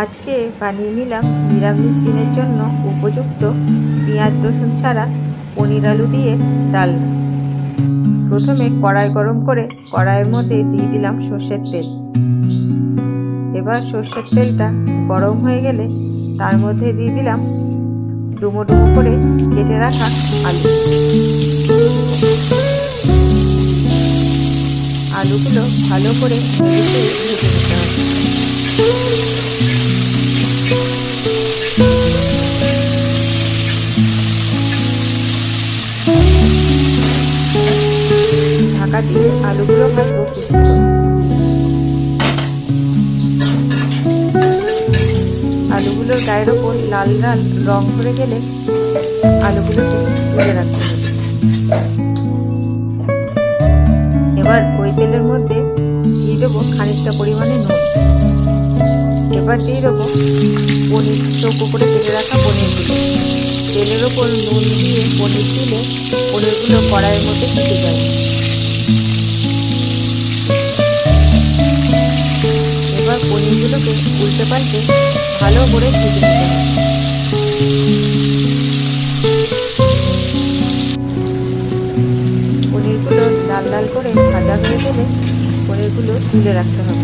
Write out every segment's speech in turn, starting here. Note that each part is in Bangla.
আজকে বানিয়ে নিলাম নিরামিষ দিনের জন্য উপযুক্ত পেঁয়াজ রসুন ছাড়া পনির আলু দিয়ে ডালনা। প্রথমে কড়াই গরম করে কড়াইয়ের মধ্যে দিয়ে দিলাম সর্ষের তেল। এবার সর্ষের তেলটা গরম হয়ে গেলে তার মধ্যে দিয়ে দিলাম ডুমো ডুমো করে কেটে রাখা আলু। আলুগুলো ভালো করে ভেজে নিতে হবে। ঢাকা দিয়ে আলুগুলো ভাজবো কিছুক্ষণ। আলুগুলোর গায়ের ওপর লাল লাল রং ধরে গেলে আলুগুলোকে তুলে রাখতে হবে। এবার ওই তেলের মধ্যে দিয়ে দেবো খানিকটা পরিমাণে নুন। এবার দিয়ে দেবো পনির, চৌকো করে কেটে রাখা পনিরগুলো। তেলের ওপর নুন দিয়ে পনির দিলে পনিরগুলো কড়াইয়ের মধ্যে ফুটে যায়। এবার পনিরগুলোকে উল্টে পাল্টে ভালো করে ভেজে নিতে হবে। পনিরগুলো লাল লাল করে ভাজা হয়ে গেলে পনিরগুলো তুলে রাখতে হবে।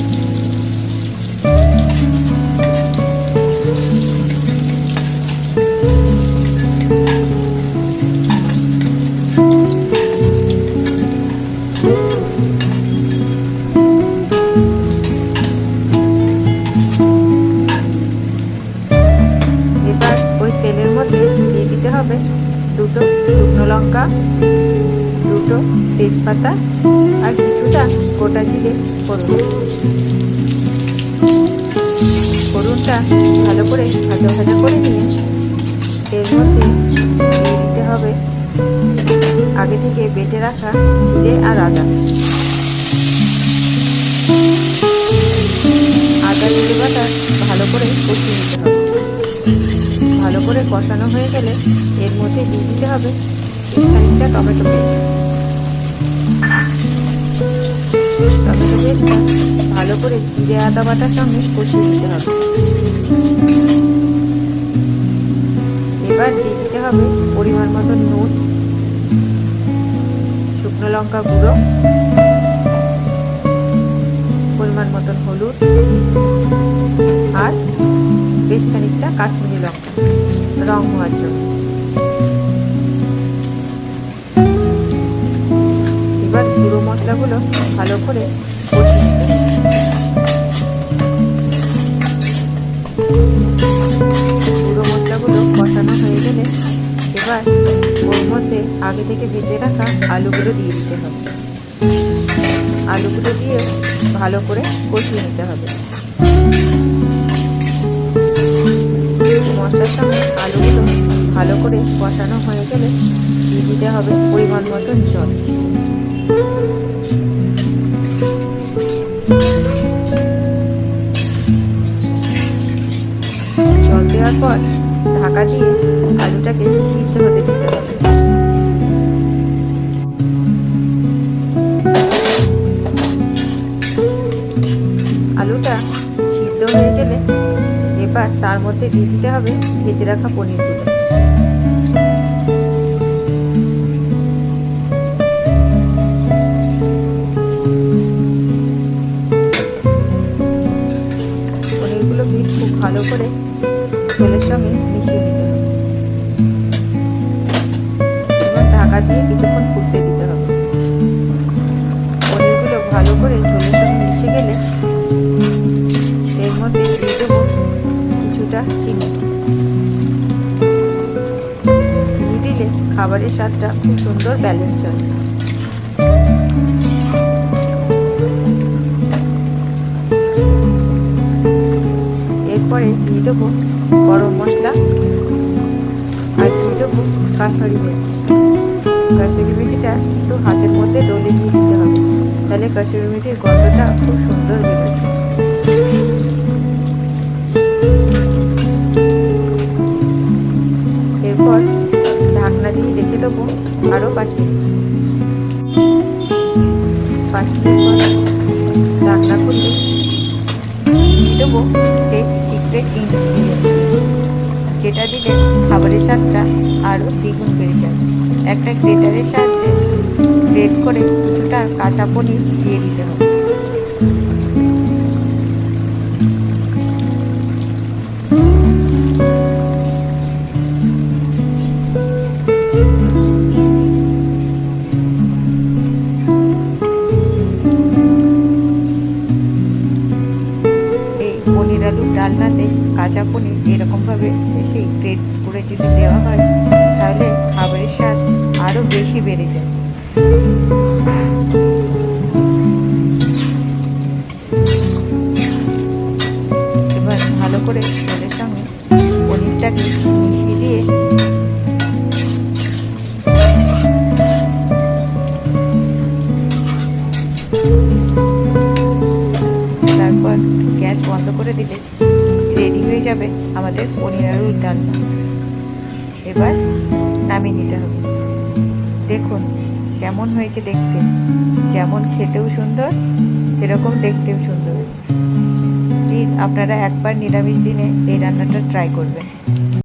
এবার ওই তেলের মধ্যে দিয়ে দিতে হবে দুটো শুকনো লঙ্কা, দুটো তেজপাতা আর কিছুটা গোটা জিরে ফোড়ন। ফোড়নটা ভালো করে ভাজা ভাজা করে নিয়ে এর মধ্যে দিয়ে দিতে হবে আগে থেকে বেটে রাখা জিরে আর আদা। আদা জিরে বাটা ভালো করে কষিয়ে নিতে হবে। ভালো করে কষানো হয়ে গেলে এর মধ্যে দিয়ে দিতে হবে খানিকটা টমেটো পেস্ট। টমেটো পেস্টটা ভালো করে জিরে আদা বাটার সঙ্গে কষিয়ে নিতে হবে। এবার দিয়ে দিতে হবে পরিমাণ মতো নুন, শুকনো লঙ্কা গুঁড়ো, পরিমাণ মতন হলুদ আর বেশ খানিকটা কাশ্মীরি লঙ্কা রং হওয়ার জন্য। এবার গুঁড়ো মশলাগুলো ভালো করে কষিয়ে নিতে হবে। গুঁড়ো মশলাগুলো কষানো হয়ে গেলে এবার ওর মধ্যে আগে থেকে ভেজে রাখা আলুগুলো দিয়ে দিতে হবে। আলুগুলো দিয়ে ভালো করে কষিয়ে নিতে হবে। মশলার সঙ্গে আলুগুলো ভালো করে কষানো হয়ে গেলে দিয়ে দিতে হবে পরিমাণ মতন জল। জল দেওয়ার পর ঢাকা দিয়ে আলুটাকে সিদ্ধ হতে দিতে হবে। আলুটা সিদ্ধ হয়ে গেলে এবার তার মধ্যে দিয়ে দিতে হবে ভেজে রাখা পনিরগুলো। পনিরগুলোকে খুব ভালো করে ঝোলের সঙ্গে মিশিয়ে নিতে হবে। এবার ঢাকা দিয়ে কিছুক্ষণ ফুটতে দিতে হবে। পনিরগুলো ভালো করে ঝোলের সঙ্গে মিশে গেলে এর মধ্যে দিয়ে দেবো কিছুটা চিনি। চিনি দিলে খাবারের স্বাদটা খুব সুন্দর ব্যালেন্স হয়। এরপরে দিয়ে দেবো গরম মশলা আর দিয়ে দেবো কাসুরি মেথি। কাসুরি মেথিটা একটু হাতের মধ্যে ডলে দিয়ে দিতে হবে, তাহলে কাসুরি মেথির গন্ধটা খুব সুন্দর বেরোবে। এরপর ঢাকনা দিয়ে রেখে দেবো আরও 5 মিনিট। 5 মিনিট পর ঢাকনা খুললে দিয়ে দেবো গ্রেট ইনগ্রিডিয়েন্ট, যেটা দিলে খাবারের স্বাদটা আরও দ্বিগুণ বেড়ে যায়। একটা গ্রেটারের সাহায্যে গ্রেট করে কিছুটা কাঁচা পনির দিয়ে দিতে হবে। এই পনির আলুর ডালনাতে কাঁচা পনির এরকমভাবে বেশি গ্রেট করে যদি দেওয়া হয় তাহলে খাবারের স্বাদ আরও বেশি বেড়ে যায়। এবার ভালো করে তেলের সঙ্গে পনিরটাকে মিশিয়ে দিয়ে তারপর গ্যাস বন্ধ করে দিলে রেডি হয়ে যাবে আমাদের পনির আলুর ডালনা। এবার নামিয়ে নিতে হবে। দেখুন কেমন হয়েছে দেখতে, যেমন খেতেও সুন্দর সেরকম দেখতেও সুন্দর। প্লিজ আপনারা একবার নিরামিষ দিনে এই রান্নাটা ট্রাই করবেন।